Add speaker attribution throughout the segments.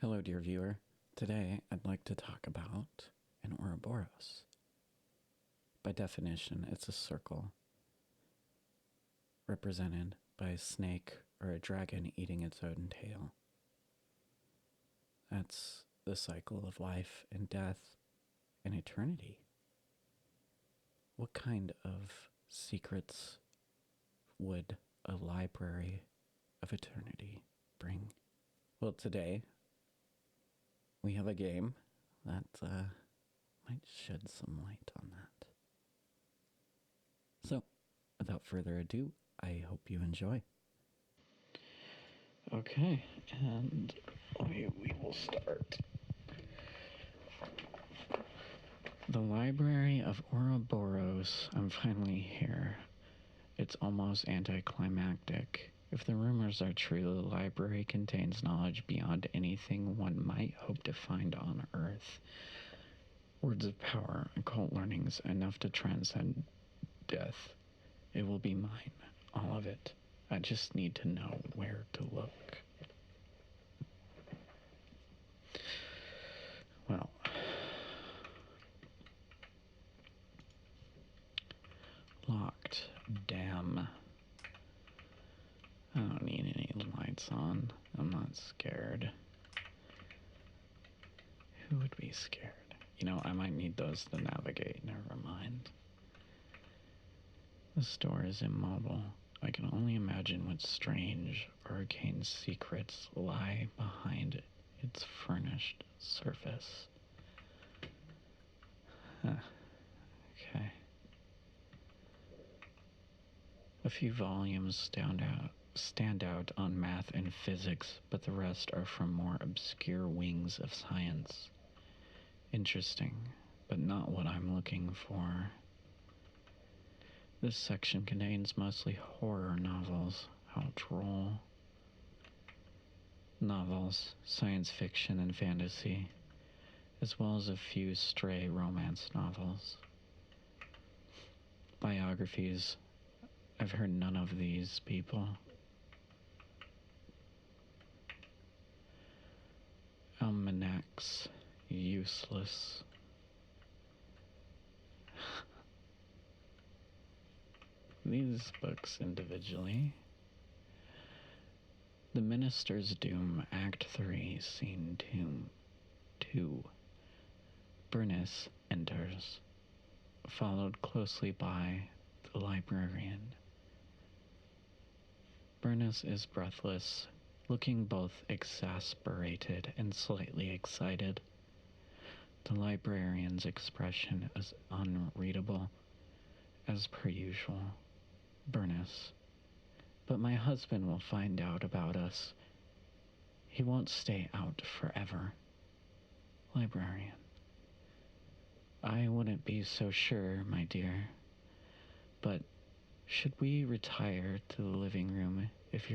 Speaker 1: Hello, dear viewer. Today, I'd like to talk about an Ouroboros. By definition, it's a circle represented by a snake or a dragon eating its own tail. That's the cycle of life and death and eternity. What kind of secrets would a library of eternity bring? Well, today we have a game that might shed some light on that. So, without further ado, I hope you enjoy. Okay, and we will start. The Library of Ouroboros. I'm finally here. It's almost anticlimactic. If the rumors are true, the library contains knowledge beyond anything one might hope to find on Earth. Words of power, occult learnings, enough to transcend death. It will be mine, all of it. I just need to know where to look. Well, locked. Damn. I don't need any lights on. I'm not scared. Who would be scared? You know, I might need those to navigate. Never mind. The store is immobile. I can only imagine what strange, arcane secrets lie behind its furnished surface. Okay. A few volumes stand out on math and physics, but the rest are from more obscure wings of science. Interesting, but not what I'm looking for. This section contains mostly horror novels. How droll. Novels, science fiction, and fantasy, as well as a few stray romance novels. Biographies. I've heard none of these people. Almanacs. Useless. These books individually. The Minister's Doom, Act 3, Scene 2. Bernice enters, followed closely by the librarian. Bernice is breathless, looking both exasperated and slightly excited. The librarian's expression is unreadable, as per usual. Bernice. But my husband will find out about us. He won't stay out forever. Librarian. I wouldn't be so sure, my dear. But should we retire to the living room if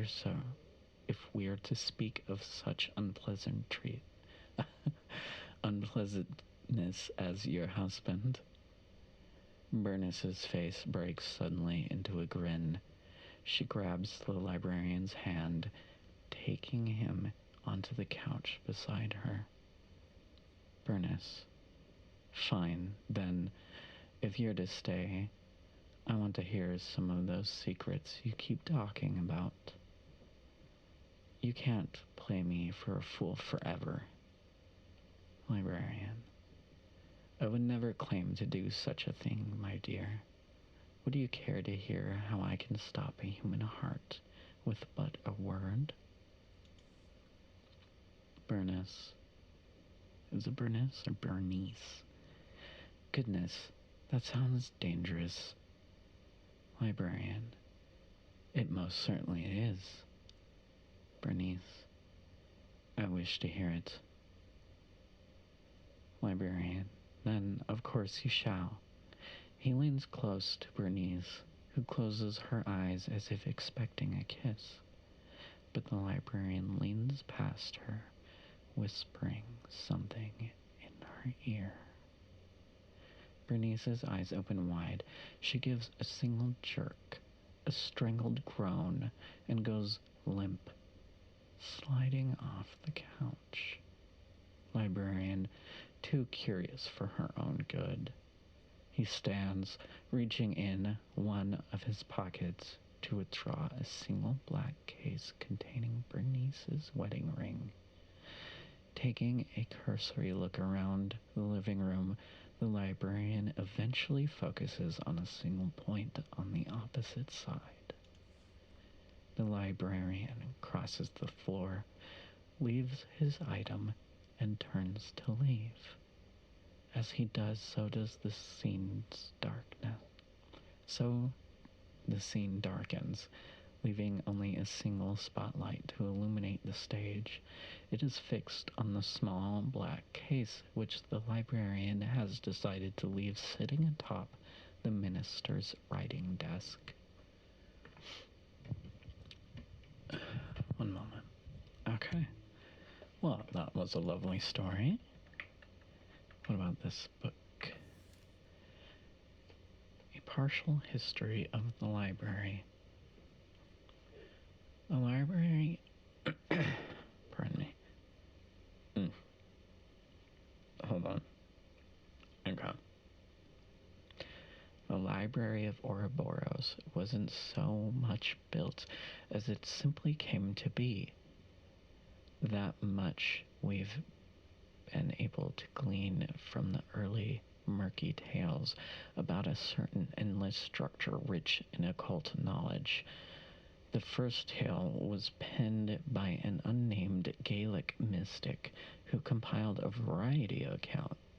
Speaker 1: we're to speak of such unpleasantness as your husband? Bernice's face breaks suddenly into a grin. She grabs the librarian's hand, taking him onto the couch beside her. Bernice. Fine, then, if you're to stay, I want to hear some of those secrets you keep talking about. You can't play me for a fool forever. Librarian. I would never claim to do such a thing, my dear. Would you care to hear how I can stop a human heart with but a word? Bernice. Is it Bernice or Bernice? Goodness, that sounds dangerous. Librarian. It most certainly is. Bernice. I wish to hear it. Librarian. Then, of course, you shall. He leans close to Bernice, who closes her eyes as if expecting a kiss. But the librarian leans past her, whispering something in her ear. Bernice's eyes open wide. She gives a single jerk, a strangled groan, and goes limp, sliding off the couch. librarian, too curious for her own good. He stands, reaching in one of his pockets to withdraw a single black case containing Bernice's wedding ring. Taking a cursory look around the living room, the librarian eventually focuses on a single point on the opposite side. The librarian crosses the floor, leaves his item, and turns to leave. As he does, so does the scene's darkness. So the scene darkens, leaving only a single spotlight to illuminate the stage. It is fixed on the small black case which the librarian has decided to leave sitting atop the minister's writing desk. One moment. Okay. Well, that was a lovely story. What about this book? A Partial History of the Library. The library... Pardon me. Hold on. Okay. The Library of Ouroboros wasn't so much built as it simply came to be. That much we've been able to glean from the early murky tales about a certain endless structure rich in occult knowledge. The first tale was penned by an unnamed Gaelic mystic who compiled a variety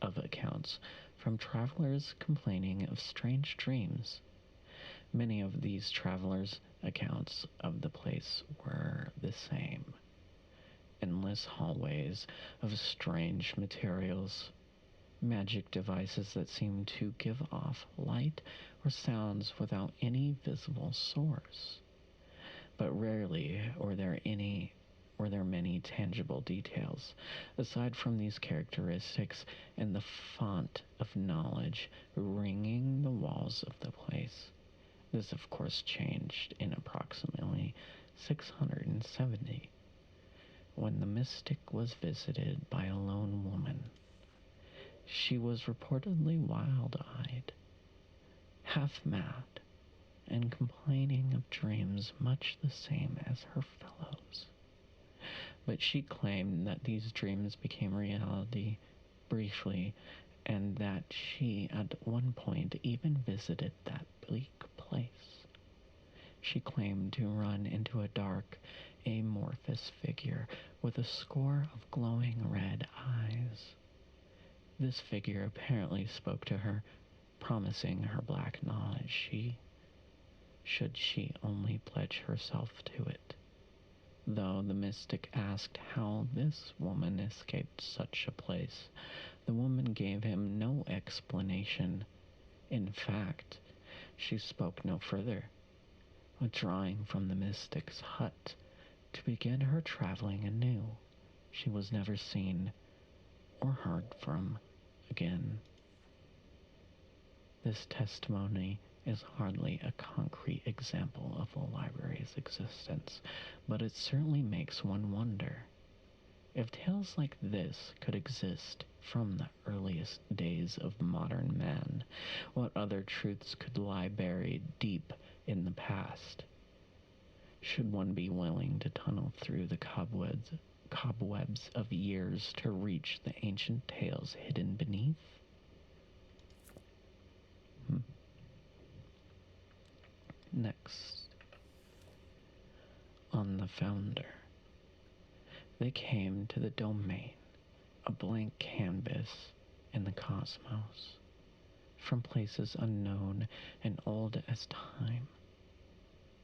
Speaker 1: of accounts from travelers complaining of strange dreams. Many of these travelers' accounts of the place were the same. Endless hallways of strange materials, magic devices that seemed to give off light or sounds without any visible source. But rarely were there many tangible details, aside from these characteristics and the font of knowledge ringing the walls of the place. This, of course, changed in approximately 670, when the mystic was visited by a lone woman. She was reportedly wild-eyed, half-mad, and complaining of dreams much the same as her fellows. But she claimed that these dreams became reality briefly, and that she at one point even visited that bleak place. She claimed to run into a dark, amorphous figure with a score of glowing red eyes. This figure apparently spoke to her, promising her black knowledge should she only pledge herself to it. Though the mystic asked how this woman escaped such a place, the woman gave him no explanation. In fact, she spoke no further, withdrawing from the mystic's hut to begin her traveling anew. She was never seen or heard from again. This testimony is hardly a concrete example of the library's existence, but it certainly makes one wonder. If tales like this could exist from the earliest days of modern man, what other truths could lie buried deep in the past? Should one be willing to tunnel through the cobwebs of years to reach the ancient tales hidden beneath? Next, on the Founder. They came to the domain, a blank canvas in the cosmos, from places unknown and old as time.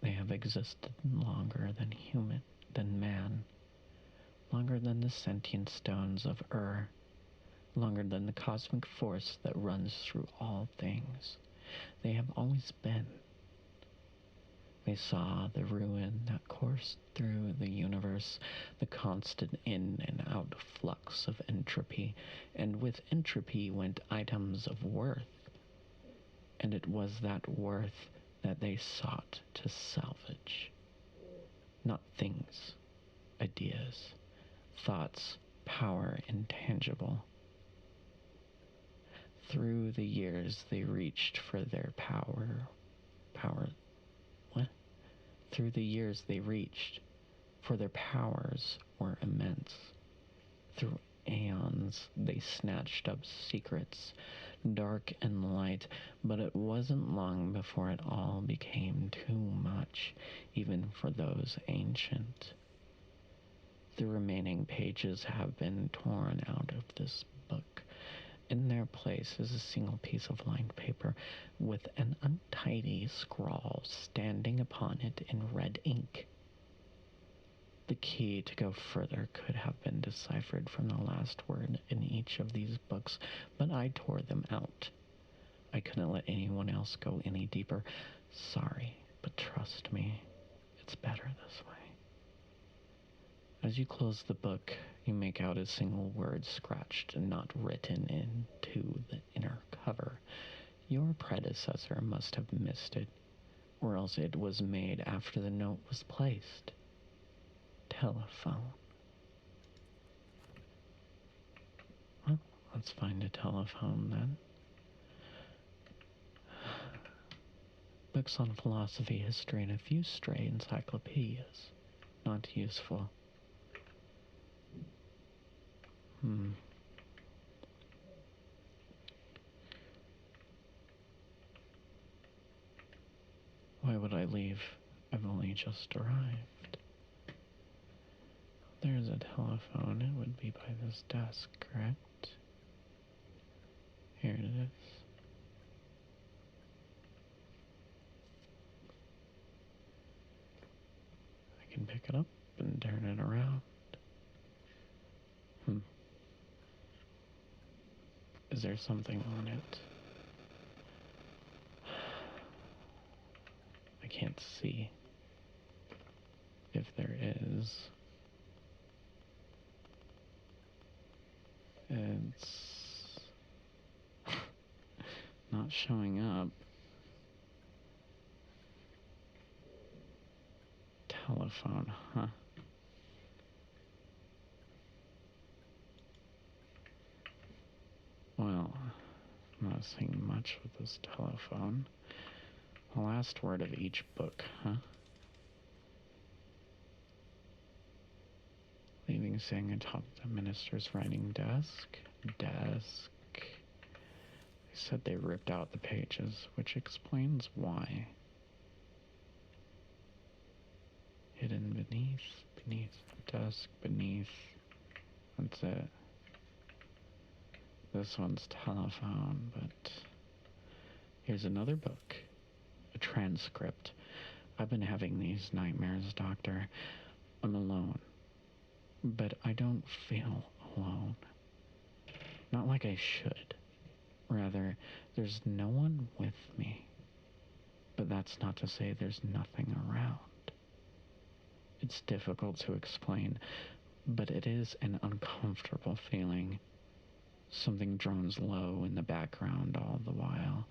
Speaker 1: They have existed longer than man, longer than the sentient stones of longer than the cosmic force that runs through all things. They have always been. They saw the ruin that coursed through the universe, the constant in and out flux of entropy, and with entropy went items of worth. And it was that worth that they sought to salvage. Not things, ideas, thoughts, power intangible. Through the years they reached for their Through the years they reached, for their powers were immense. Through aeons they snatched up secrets, dark and light, but it wasn't long before it all became too much, even for those ancient. The remaining pages have been torn out of this book. In their place is a single piece of lined paper with an untidy scrawl standing upon it in red ink. The key to go further could have been deciphered from the last word in each of these books, but I tore them out. I couldn't let anyone else go any deeper. Sorry, but trust me, it's better this way. As you close the book, you make out a single word scratched and not written into the inner cover. Your predecessor must have missed it, or else it was made after the note was placed. Telephone. Well, let's find a telephone then. Books on philosophy, history, and a few stray encyclopedias. Not useful. Why would I leave? I've only just arrived. There's a telephone. It would be by this desk, correct? Here it is. I can pick it up and turn it around. Is there something on it? I can't see if there is. It's not showing up. Telephone, huh? Well, I'm not seeing much with this telephone. The last word of each book, huh? Leaving saying atop the minister's writing desk. They said they ripped out the pages, which explains why. Hidden beneath the desk, beneath. That's it. This one's telephone, but here's another book. A transcript. I've been having these nightmares, Doctor. I'm alone. But I don't feel alone. Not like I should. Rather, there's no one with me. But that's not to say there's nothing around. It's difficult to explain, but it is an uncomfortable feeling. Something drones low in the background all the while.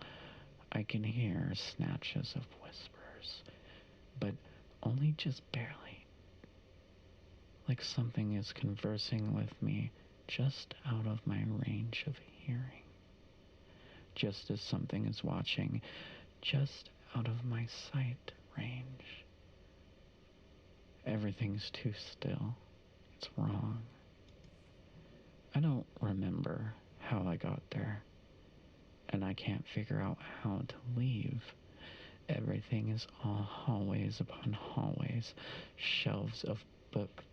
Speaker 1: I can hear snatches of whispers, but only just barely. Like something is conversing with me just out of my range of hearing. Just as something is watching just out of my sight range. Everything's too still. It's wrong. I don't remember how I got there, and I can't figure out how to leave. Everything is all hallways upon hallways, shelves of books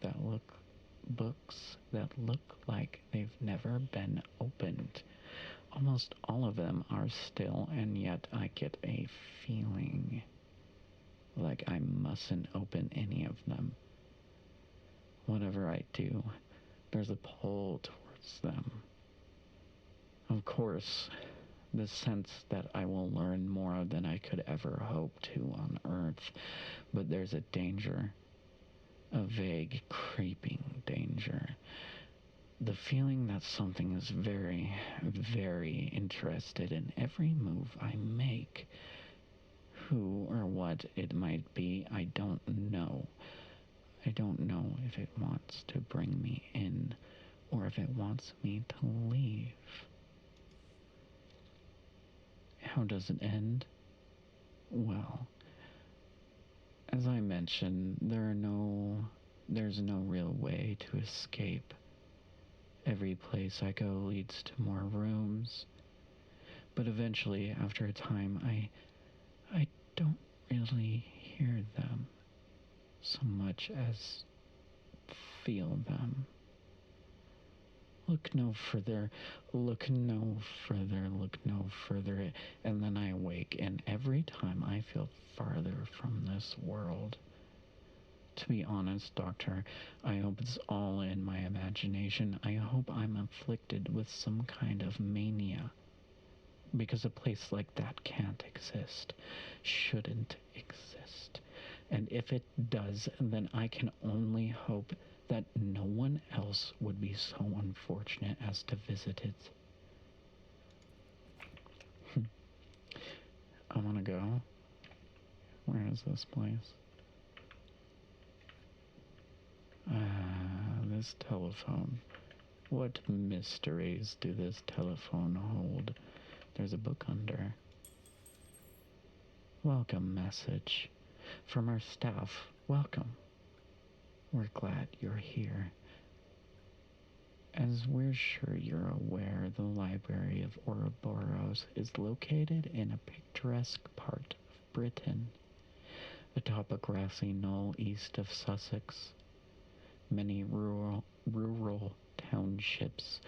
Speaker 1: that look like they've never been opened. Almost all of them are still, and yet I get a feeling like I mustn't open any of them. Whenever I do, there's a pull towards them. Of course, the sense that I will learn more than I could ever hope to on Earth, but there's a danger, a vague, creeping danger. The feeling that something is very, very interested in every move I make. Who or what it might be, I don't know. I don't know if it wants to bring me in or if it wants me to leave. How does it end? Well, as I mentioned, there's no real way to escape. Every place I go leads to more rooms, but eventually, after a time, I don't really hear them so much as feel them. Look no further, look no further, look no further, and then I awake, and every time I feel farther from this world. To be honest, Doctor, I hope it's all in my imagination. I hope I'm afflicted with some kind of mania. Because a place like that can't exist, shouldn't exist. And if it does, then I can only hope that no one else would be so unfortunate as to visit it. I want to go. Where is this place? This telephone. What mysteries do this telephone hold? There's a book under. Welcome message. From our staff, welcome. We're glad you're here. As we're sure you're aware, the Library of Ouroboros is located in a picturesque part of Britain, atop a grassy knoll east of Sussex. Many rural townships,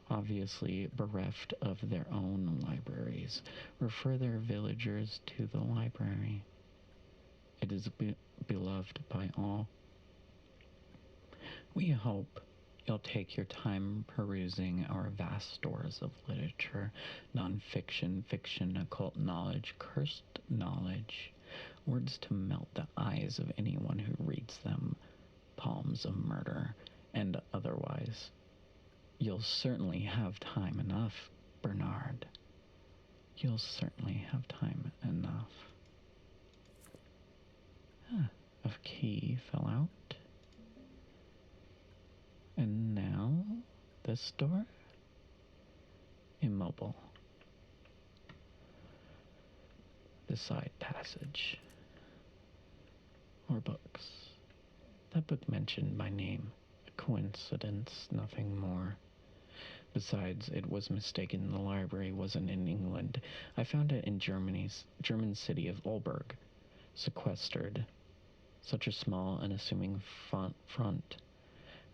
Speaker 1: obviously bereft of their own libraries, refer their villagers to the library. It is beloved by all. We hope you'll take your time perusing our vast stores of literature, non-fiction, fiction, occult knowledge, cursed knowledge, words to melt the eyes of anyone who reads them, poems of murder, and otherwise. You'll certainly have time enough, Bernard. You'll certainly have time enough. A key fell out. And now, this door? Immobile. The side passage. Or books. That book mentioned my name. A coincidence, nothing more. Besides, it was mistaken the library wasn't in England. I found it in Germany's German city of Olberg, sequestered. Such a small, unassuming front,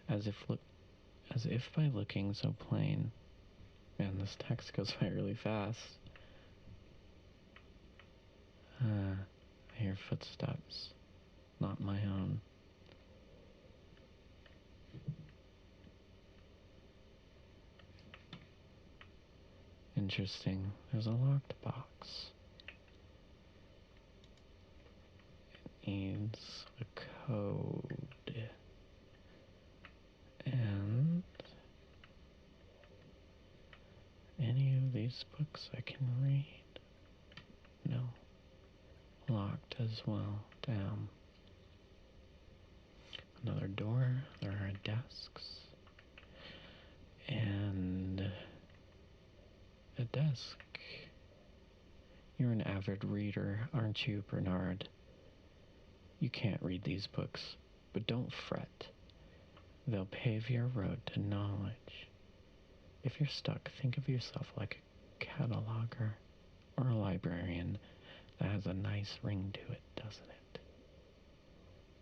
Speaker 1: as if by looking so plain. Man, this text goes by really fast. I hear footsteps, not my own. Interesting. There's a locked box. It needs a code. And any of these books I can read? No. Locked as well. Damn. Another door. There are desks. And a desk. You're an avid reader, aren't you, Bernard? You can't read these books, but don't fret. They'll pave your road to knowledge. If you're stuck, think of yourself like a cataloger or a librarian. That has a nice ring to it, doesn't it?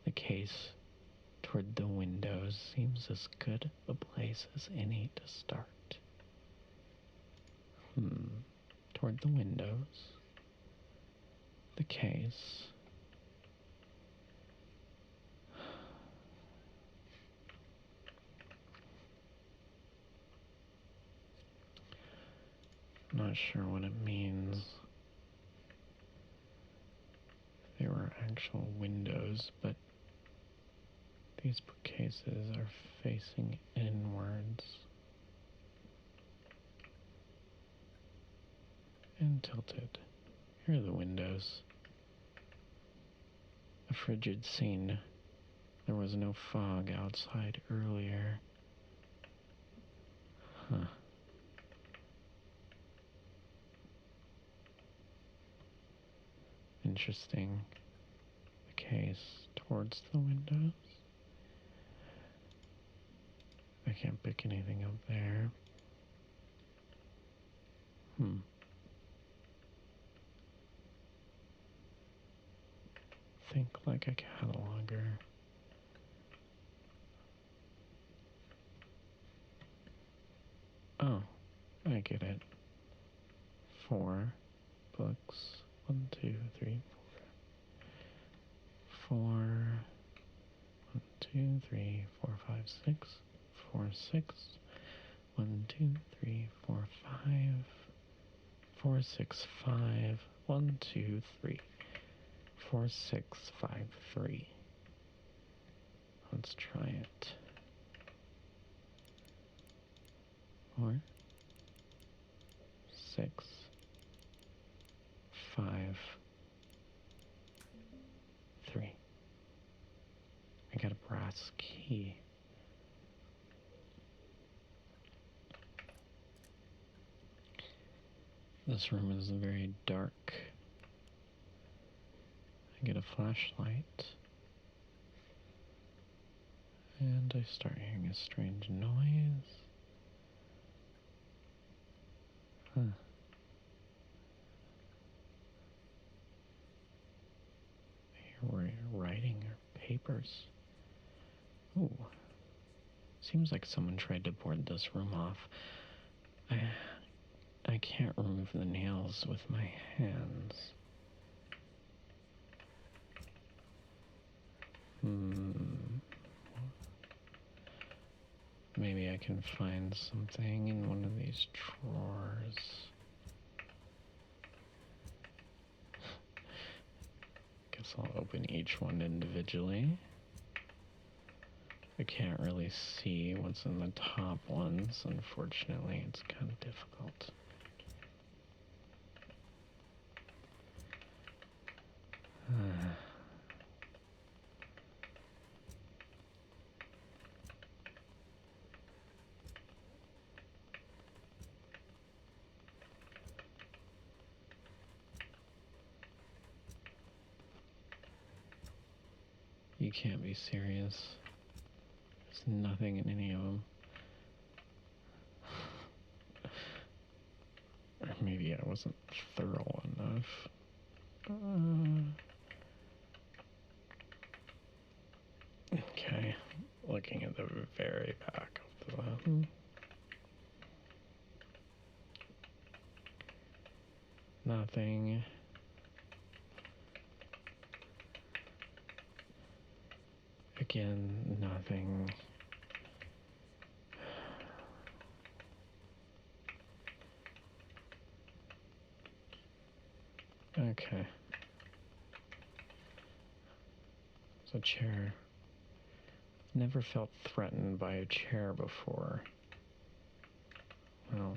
Speaker 1: The case toward the windows seems as good a place as any to start. Toward the windows. The case. Not sure what it means. They were actual windows, but these bookcases are facing inwards and tilted. Here are the windows. A frigid scene. There was no fog outside earlier. interesting. The case towards the windows. I can't pick anything up there. Think like a cataloger. Oh, I get it. 4 books. 1, 2, 3, 4. 4. 1, 2, 3, 4, 5, 6. 4, 6. 1, 2, 3, 4, 5. 4, 6, 5. 1, 2, 3. 4, 6, 5, 3. Let's try it. 4, 6, 5, 3. I got a brass key. This room is very dark. I get a flashlight. And I start hearing a strange noise. Huh. I hear writing or papers. Ooh. Seems like someone tried to board this room off. I can't remove the nails with my hands. Maybe I can find something in one of these drawers. Guess I'll open each one individually. I can't really see what's in the top ones, unfortunately. It's kind of difficult. You can't be serious. There's nothing in any of them. Or maybe I wasn't thorough enough. Okay, looking at the very back of the nothing. Again, nothing. Okay. It's a chair. Never felt threatened by a chair before. Well.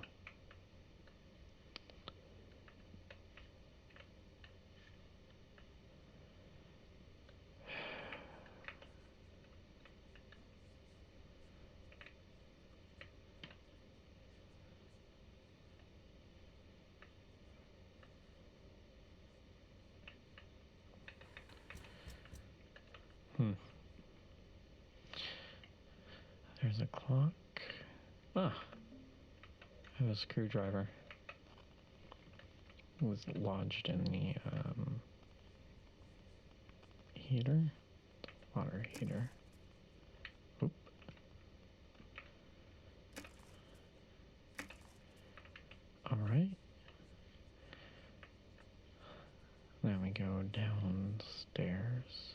Speaker 1: There's a clock. Ah, I have a screwdriver. It was lodged in the heater, water heater. Oop. All right. Then we go downstairs.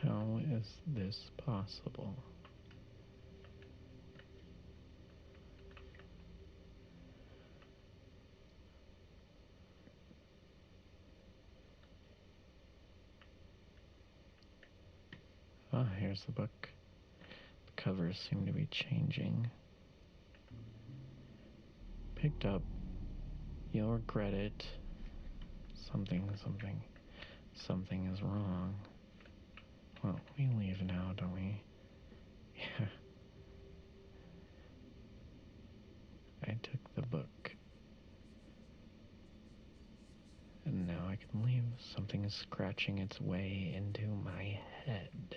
Speaker 1: How is this possible? Ah, here's the book. The covers seem to be changing. Picked up. You'll regret it. Something is wrong. Well, we leave now, don't we? Yeah. I took the book. And now I can leave. Something is scratching its way into my head.